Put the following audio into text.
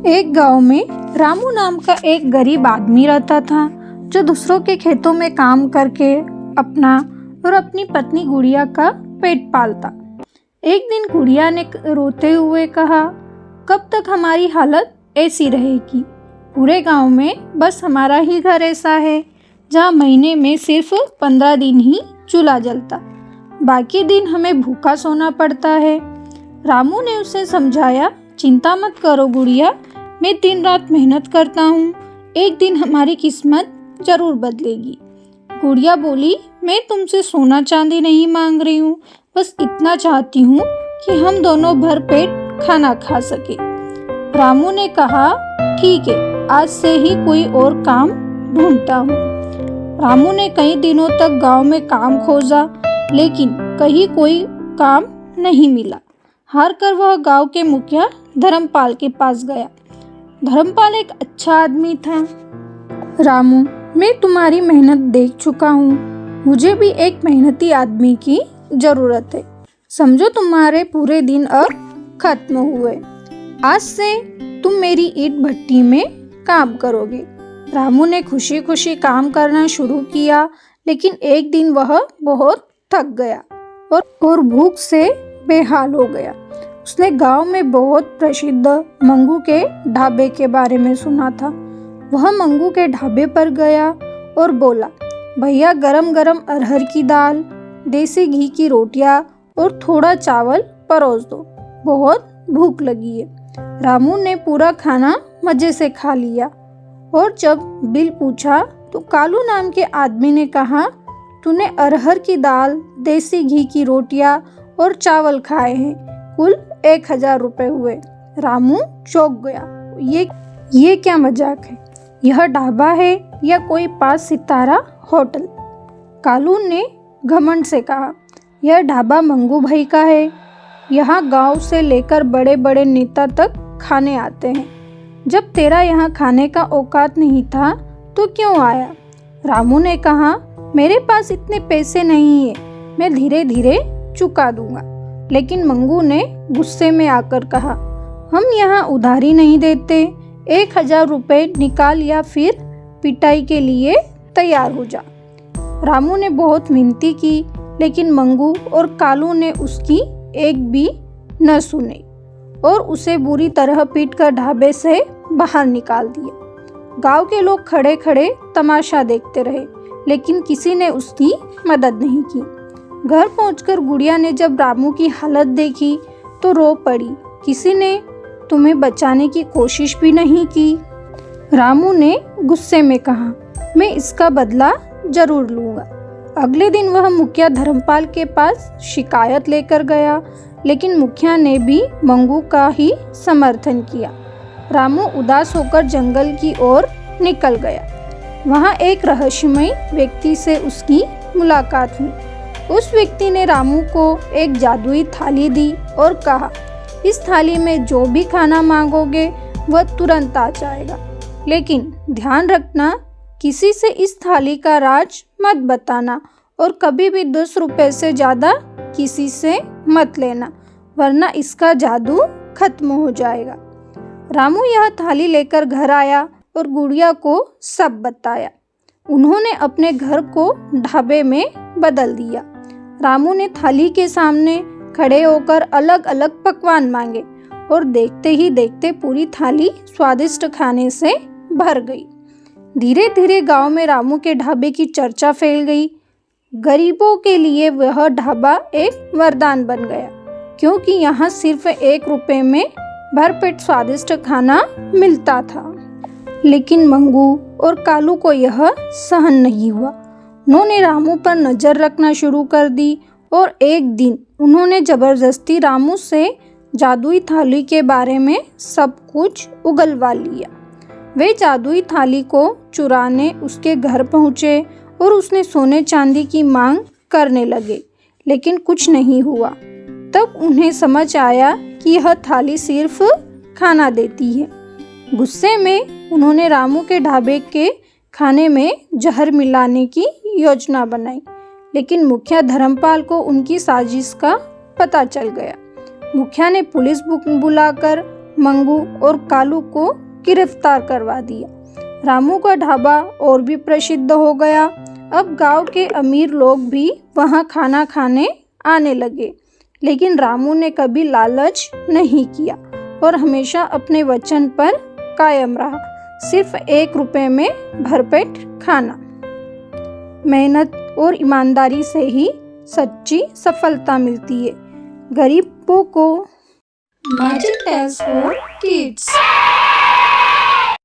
एक गांव में रामू नाम का एक गरीब आदमी रहता था, जो दूसरों के खेतों में काम करके अपना और अपनी पत्नी गुड़िया का पेट पालता। एक दिन गुड़िया ने रोते हुए कहा, कब तक हमारी हालत ऐसी रहेगी? पूरे गांव में बस हमारा ही घर ऐसा है जहां महीने में सिर्फ 15 दिन ही चूल्हा जलता, बाकी दिन हमें भूखा सोना पड़ता है। रामू ने उसे समझाया, चिंता मत करो गुड़िया, मैं दिन रात मेहनत करता हूँ, एक दिन हमारी किस्मत जरूर बदलेगी। गुड़िया बोली, मैं तुमसे सोना चांदी नहीं मांग रही हूँ, बस इतना चाहती हूँ कि हम दोनों भर पेट खाना खा सके। रामू ने कहा, ठीक है, आज से ही कोई और काम ढूंढता हूँ। रामू ने कई दिनों तक गांव में काम खोजा, लेकिन कहीं कोई काम नहीं मिला। हार कर वह गांव के मुखिया धर्मपाल के पास गया। धर्मपाल एक अच्छा आदमी था। रामू, मैं तुम्हारी मेहनत देख चुका हूँ, मुझे भी एक मेहनती आदमी की जरूरत है। समझो तुम्हारे पूरे दिन अब खत्म हुए, आज से तुम मेरी ईंट भट्टी में काम करोगे। रामू ने खुशी खुशी काम करना शुरू किया, लेकिन एक दिन वह बहुत थक गया और भूख से बेहाल हो गया। उसने गांव में बहुत प्रसिद्ध मंगू के ढाबे के बारे में सुना था। वह मंगू के ढाबे पर गया और बोला, भैया गरम गरम अरहर की दाल, देसी घी की रोटियां और थोड़ा चावल परोस दो, बहुत भूख लगी है। रामू ने पूरा खाना मजे से खा लिया और जब बिल पूछा तो कालू नाम के आदमी ने कहा, तूने अरहर की दाल, देसी घी की रोटियां और चावल खाए हैं, कुल 1000 रुपये हुए। रामू चौंक गया, ये क्या मजाक है? यह ढाबा है या कोई 5 सितारा होटल? कालू ने घमंड से कहा, यह ढाबा मंगू भाई का है, यहाँ गांव से लेकर बड़े बड़े नेता तक खाने आते हैं। जब तेरा यहाँ खाने का औकात नहीं था तो क्यों आया? रामू ने कहा, मेरे पास इतने पैसे नहीं है, मैं धीरे धीरे चुका दूंगा। लेकिन मंगू ने गुस्से में आकर कहा, हम यहाँ उधारी नहीं देते, 1000 रुपये निकाल या फिर पिटाई के लिए तैयार हो जा। रामू ने बहुत विनती की, लेकिन मंगू और कालू ने उसकी एक भी न सुनी और उसे बुरी तरह पीटकर ढाबे से बाहर निकाल दिया। गांव के लोग खड़े खड़े तमाशा देखते रहे, लेकिन किसी ने उसकी मदद नहीं की। घर पहुंचकर गुड़िया ने जब रामू की हालत देखी तो रो पड़ी। किसी ने तुम्हें बचाने की कोशिश भी नहीं की। रामू ने गुस्से में कहा, मैं इसका बदला जरूर लूंगा। अगले दिन वह मुखिया धर्मपाल के पास शिकायत लेकर गया, लेकिन मुखिया ने भी मंगू का ही समर्थन किया। रामू उदास होकर जंगल की ओर निकल गया। वहाँ एक रहस्यमय व्यक्ति से उसकी मुलाकात हुई। उस व्यक्ति ने रामू को एक जादुई थाली दी और कहा, इस थाली में जो भी खाना मांगोगे वह तुरंत आ जाएगा, लेकिन ध्यान रखना, किसी से इस थाली का राज मत बताना और कभी भी 10 रुपए से ज़्यादा किसी से मत लेना, वरना इसका जादू खत्म हो जाएगा। रामू यह थाली लेकर घर आया और गुड़िया को सब बताया। उन्होंने अपने घर को ढाबे में बदल दिया। रामू ने थाली के सामने खड़े होकर अलग अलग पकवान मांगे और देखते ही देखते पूरी थाली स्वादिष्ट खाने से भर गई। धीरे धीरे गांव में रामू के ढाबे की चर्चा फैल गई। गरीबों के लिए वह ढाबा एक वरदान बन गया, क्योंकि यहाँ सिर्फ 1 रुपये में भरपेट स्वादिष्ट खाना मिलता था। लेकिन मंगू और कालू को यह सहन नहीं हुआ। उन्होंने रामू पर नजर रखना शुरू कर दी और एक दिन उन्होंने जबरदस्ती रामू से जादुई थाली के बारे में सब कुछ उगलवा लिया। वे जादुई थाली को चुराने उसके घर पहुँचे और उसने सोने चांदी की मांग करने लगे, लेकिन कुछ नहीं हुआ। तब उन्हें समझ आया कि यह थाली सिर्फ खाना देती है। गुस्से में उन्होंने रामू के ढाबे के खाने में जहर मिलाने की योजना बनाई, लेकिन मुखिया धर्मपाल को उनकी साजिश का पता चल गया। मुखिया ने पुलिस बुलाकर मंगू और कालू को गिरफ्तार करवा दिया। रामू का ढाबा और भी प्रसिद्ध हो गया। अब गांव के अमीर लोग भी वहां खाना खाने आने लगे। लेकिन रामू ने कभी लालच नहीं किया और हमेशा अपने वचन पर कायम रहा, सिर्फ 1 रुपए में भरपेट खाना। मेहनत और ईमानदारी से ही सच्ची सफलता मिलती है। गरीबों को मैजिक टेल्स फॉर किड्स।